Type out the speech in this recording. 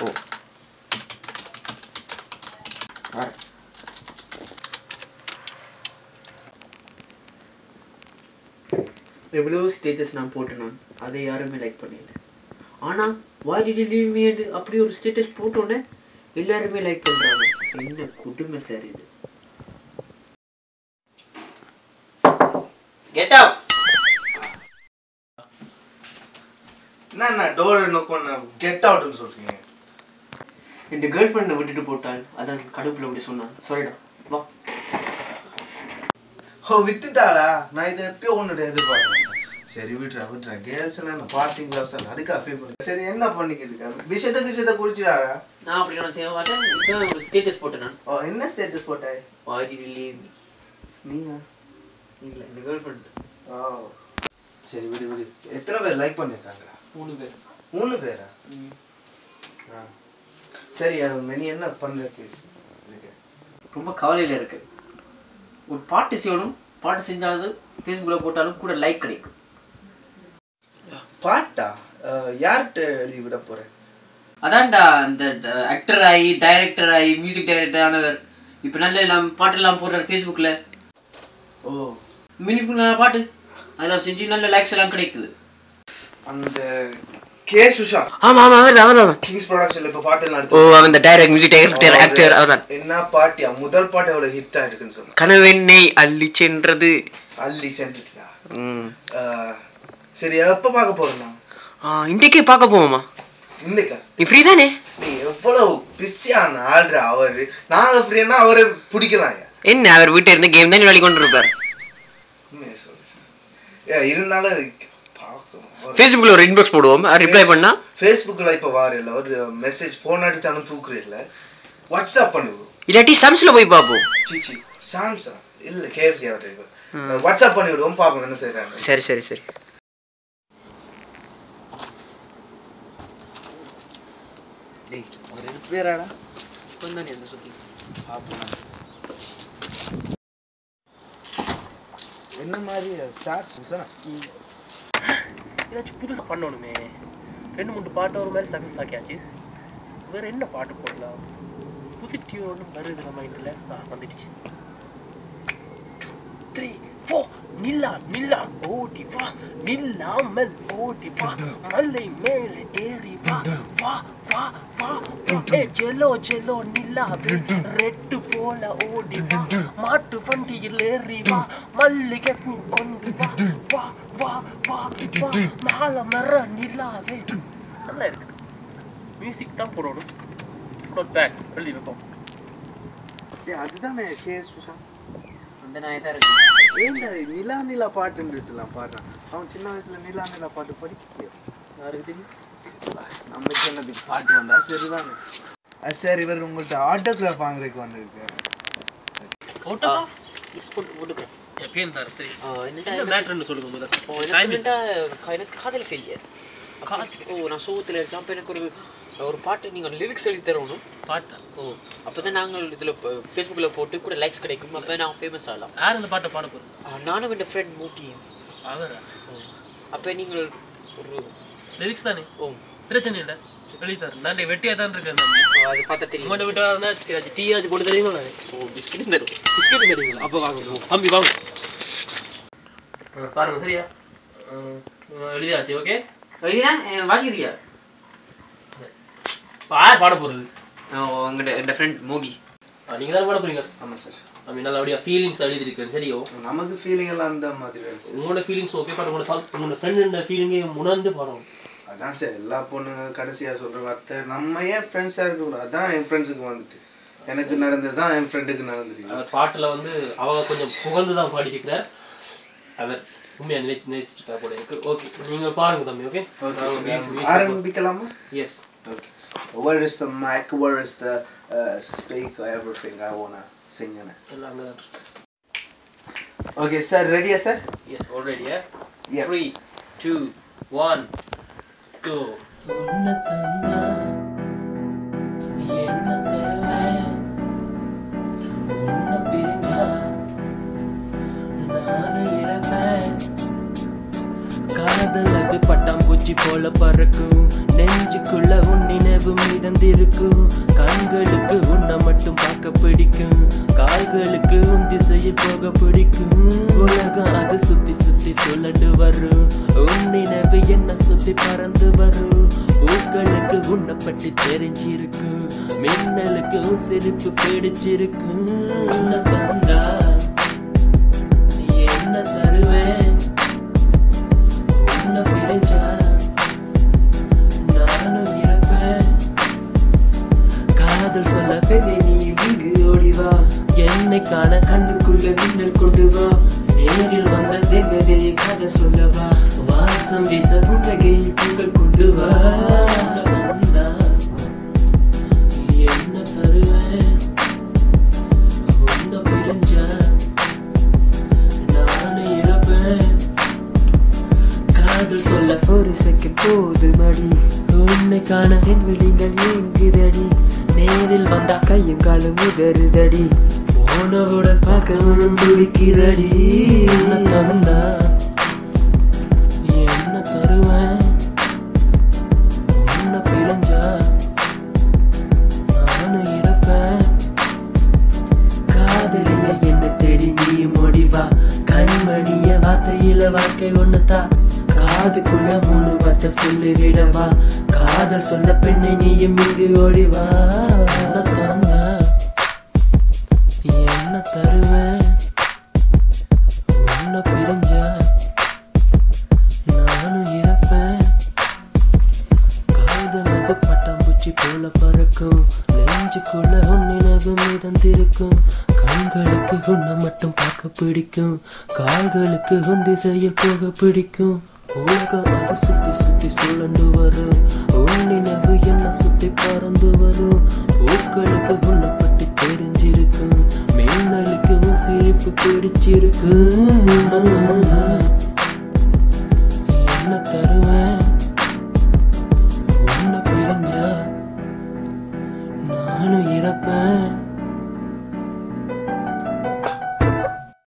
ஓ எவ்வளோ ஸ்டேட்டஸ் நான் போட்டேன், அதை யாருமே லைக் பண்ணல. ஆனா why did you leave me அப்படி ஒரு ஸ்டேட்டஸ் போட்டோன்னே எல்லாருமே லைக் பண்றாங்க. என்ன குடுமை சார் இது. Get out. என்ன டோர் நோக்கோன்னு கெட் அவுட்னு சொல்றீங்க? என் கேர்ள் ஃப்ரெண்டை விட்டுட்டு போட்டாள், அதான் கடுப்புல அப்படி சொன்னான். சரிடா வா. ஓ விட்டுட்டாளா? நான் இதை எப்பயோ ஒன்று எதிர்பார்க்கிறேன். சரி விட்டுறேன். கேர்ள்ஸ் எல்லாம் பாசிங் கிளாஸ் அதுக்கு அஃபீல் பண்ணி. சரி என்ன பண்ணிக்கிட்டு இருக்க? விஷயத்தை குடிச்சிடாரா? நான் அப்படி நான் செய்ய மாட்டேன். ஒரு ஸ்டேட்டஸ் போட்டேன் நான். ஓ என்ன status போட்டாய்? why did you leave me? நீங்க இல்ல இந்த கேர்ள் ஃப்ரெண்ட். ஓ சரி விடு. எத்தனை பேர் லைக் பண்ணிருக்காங்களா? 3 பேர். 3 பேரா? சரி நீ என்ன பண்றதுக்கு? ரொம்ப கவலையில இருக்கு. ஒரு பாட்டு செய்யணும், பாட்டு செஞ்சாலும் ஃபேஸ்புக்ல போட்டாலும் கூட லைக் கிடைக்கும். பாட்டா? யார்கிட்ட எழுதி விட போறேன்? அதான்டா அந்த ஆக்டர் ஆகி டைரக்டர் ஆகி மியூசிக் டைரக்டர் ஆனவர் இப்ப நல்ல பாட்டெல்லாம் போடுறாரு ஃபேஸ்புக்ல. ஓ மீனிங்ஃபுல்லான பாட்டு அதெல்லாம் செஞ்சு நல்ல லைக்ஸ் எல்லாம் கிடைக்குது. அந்த கே சுஷா. ஆமா அவர்தான் கிங்ஸ் ப்ரொடக்ஷன்ல இப்ப பாட்டு எல்லாம் ஓ அவன் டைரக்ட் மியூசிக் டைரக்டர் ஆக்டர் அவர்தான். என்ன பாட்டியா? முதல் பாட்டு எவ்வளவு ஹிட் ஆயிருக்குன்னு சொல்லுங்க. கனவெண்ணை அள்ளி சென்றது. அள்ளி சென்றுட்டா? சரி எப்ப பார்க்க போறோம்? இன்றைக்கே பார்க்க போவோமா? இன்னைக்கா? நீ ஃப்ரீ தானே? நீ எவ்வளவு பிஸியான ஆள்ற அவரு. நாங்க ஃப்ரீனா அவரை பிடிக்கலாம். என்ன அவர் வீட்டை இருந்து கேம் தான் விளையாடி கொண்டு இருப்பார். இருந்தாலும் ஃபேஸ்புக்ல ஒரு இன்பாக்ஸ் போடுவோம், ரிப்ளை பண்ணா. ஃபேஸ்புக்ல இப்ப வாரல ஒரு மெசேஜ் போன் அடிச்சாலும் தூக்குற இல்ல. வாட்ஸ்அப் பண்ணுவோம். இல்லாட்டி சாம்ஸ்ல போய் பாப்போம். சீச்சி சாம்சங் இல்ல கேஎஃப்சி ஆவட்டும். வாட்ஸ்அப் பண்ணி விடுவோம், பாப்போம் என்ன செய்றாங்க. சரி டேய் ஒரு பேராடா வந்தானே அந்த சுத்தி பாப்போம். என்ன மாதிரி ஷார்ட்ஸ் மிஸ்ஸா? ஏதாச்சும் புதுசாக பண்ணணுமே. 2-3 பாட்டு ஒரு மாதிரி சக்ஸஸ் ஆக்கியாச்சு. வேறு என்ன பாட்டு போடலாம்? புது டியூன் ஒன்றும் வருது நம்ம மைண்டில். வந்துடுச்சு. 3, 4 நில்லா ஓடி வா, நில்லாமல் ஓடி வா, மலை மேலே ஏறி வா, வா வா வா ஏ ஜெலோ நில்லாவே, ரெட்டு போல ஓடி வா, மாட்டு வண்டியில் ஏறி வா, மல்லிகை பூ கொண்டு வா, வா வா வா வா மாலை மர நில்லாவே. நல்லா இருக்குது. மியூசிக் தான் போடணும். It's not bad. எழுதி வைப்போம். அதுதானே கே சுஷா. அந்த நாய் தான் இருக்கு. ஏன்டா நிலா பாட்டுன்னு பாடுறான். அவன் சின்ன வயசுல நிலா பாட்டு படிக்க யாருக்கு தெரியும்? நமக்கு என்னதுக்கு பாட்டு வந்தா சரிதானே. சரி இவர் உங்கள்கிட்ட ஆட்டோகிராஃப் வாங்குறதுக்கு வந்திருக்கு. ஃபோட்டோகிராஃப் எப்பயும் தான். சரி என்ன மேட்டர்னு சொல்லுங்க முதல்ல. எனக்கு காதல் ஃபெயிலியர். நான் சோகத்தில் இருக்கேன். அப்போ எனக்கு ஒரு பாட்டு நீங்கள் லிரிக்ஸ் எழுதி தரணும். பாட்டா? அப்போ தான் நாங்கள் இதில் ஃபேஸ்புக்கில் போட்டு கூட லைக்ஸ் கிடைக்கும். அப்போ நான் ஃபேமஸ் ஆகலாம். யார் அந்த பாட்டை பாட போகிறோம்? நானும் என் ஃப்ரெண்ட் மூக்கியும். அவரா? அப்போ நீங்கள் ஒரு லிரிக்ஸ் தானே? பிரச்சனை இல்லை, எழுதி தரேன். நான் வெட்டியாக தான் இருக்கேன். அது பார்த்தா தெரியும். உங்கள்கிட்ட விட்டா டீ ஆச்சு போட்டு தெரியுமா? பிஸ்கெட் தரும். பிஸ்கெட் தெரியுங்களா? அப்போ வாங்க தம்பி வாங்க பாருங்க. சரியா எழுதியாச்சு? ஓகே எழுதினா வாசிக்கிறியா? யார் பாட போகிறது? என் ஃப்ரெண்ட் மோகி. நீங்கள் தான் பாட போறீங்க? ஆமாம் சார். நல்ல அப்படியே ஃபீலிங்ஸ் எழுதிருக்கேன். சரியோ? நமக்கு ஃபீலிங் எல்லாம் அந்த மாதிரி. உங்களோட ஃபீலிங்ஸ் ஓகே, பட் உங்களோட ஃப்ரெண்ட் ஃபீலிங்கையும் உணர்ந்து பாடணும். அதான் சார் எல்லா பொண்ணுங்க கடைசியாக சொல்கிற வார்த்தை. நம்ம ஏன் ஃப்ரெண்ட்ஸாக இருக்கக்கூடாது? அதான் என் ஃப்ரெண்ட்ஸுக்கு வந்துட்டு எனக்கு நடந்தது தான் என் ஃப்ரெண்டுக்கு நடந்துருக்கு. அவர் பாட்டில் அவங்க கொஞ்சம் புகழ்ந்து தான் பாடிக்கிறார். அவர் உண்மையாக நேசிச்சுட்டா போல எனக்கு. ஓகே நீங்கள் பாருங்க தம்பி. ஓகே ஆரம்பிக்கலாமா? Yes. Okay. Where is the mic? Where is the speaker? Everything I wanna sing in it. எல்லாம் அங்கே தான். Okay sir, ready sir? Yes, all ready. Yeah. 3, 2, 1, go. காதல் அது பட்டாம்பூச்சி போல பறக்கும், நெஞ்சுக்குள்ள உன் நினைவு மீது மிதந்திருக்கும். கண்களுக்கு உன்னை மட்டும் பார்க்க பிடிக்கும், கால்களுக்கு உன் திசையில் போக பிடிக்கும். உலகம் அது சுத்தி சுத்தி சுழண்டு வரும், உன் நினைவு என்ன சுத்தி பறந்து வரும். பூக்களுக்கு உன்னை பற்றி தெரிஞ்சிருக்கும், மின்னலுக்கு உன் சிரிப்பு பிடிச்சிருக்கும். என்ன தந்தா என்ன தருவேன், உன்னை பிரிஞ்சா நானும் இறப்பேன். காதல் சொல்ல பெண்ணை நீ இங்கு ஓடிவா, என்னை காண கண்ணுக்குள்ள மின்னல் கொண்டு வா. நேரில் வந்த தேவதையை கதை சொல்லவா, வாசம் வீச புன்னகையில் பூக்கள் கொண்டு வா. என்ன தருவேன், உன்னை பிரிஞ்சா நானும் இறப்பேன். காதல் சொல்ல ஒரு செகண்ட் போது மடி, உன்னை காண என் விழிகள் ஏங்குதடி. நேரில் வந்தா கையும் காலும் உதறுதடி, போனவுடன் பார்க்கவும் துடிக்குதடி. என்ன தந்தா என்ன தருவேன், உன்னை பிரிஞ்சா நானும் இறப்பேன். காதலிய என்ன தேடி நீயும் ஓடிவா, கண்மணிய வார்த்தையில வாழ்க்கை ஒண்ணுதா. காதுக்குள்ள 3 வார்த்தை சொல்லிவிடவா, காதல் சொன்ன பெண்ணை நீயும் இங்கு ஓடிவா. என்ன தந்தா என்ன தருவேன், உன்னை பிரிஞ்சா நானும் இறப்பேன். காதல் அது பட்டாம்பூச்சி போல பறக்கும், நெஞ்சுக்குள்ள உன் நினைவு மிதந்திருக்கும். கண்களுக்கு உன்னை மட்டும் பார்க்க பிடிக்கும், கால்களுக்கு உன் திசையில் போக பிடிக்கும். உலகம் அது சுத்தி சுத்தி சுழண்டு வரும், உன் நினைவு என்ன சுத்தி பறந்து வரும். பூக்களுக்கு உன்னை பற்றி தெரிஞ்சிருக்கும், மின்னலுக்கு உன் சிரிப்பு பிடிச்சிருக்கு. என்ன தருவேன், உன்னை பிரிஞ்சா நானும் இறப்பேன்.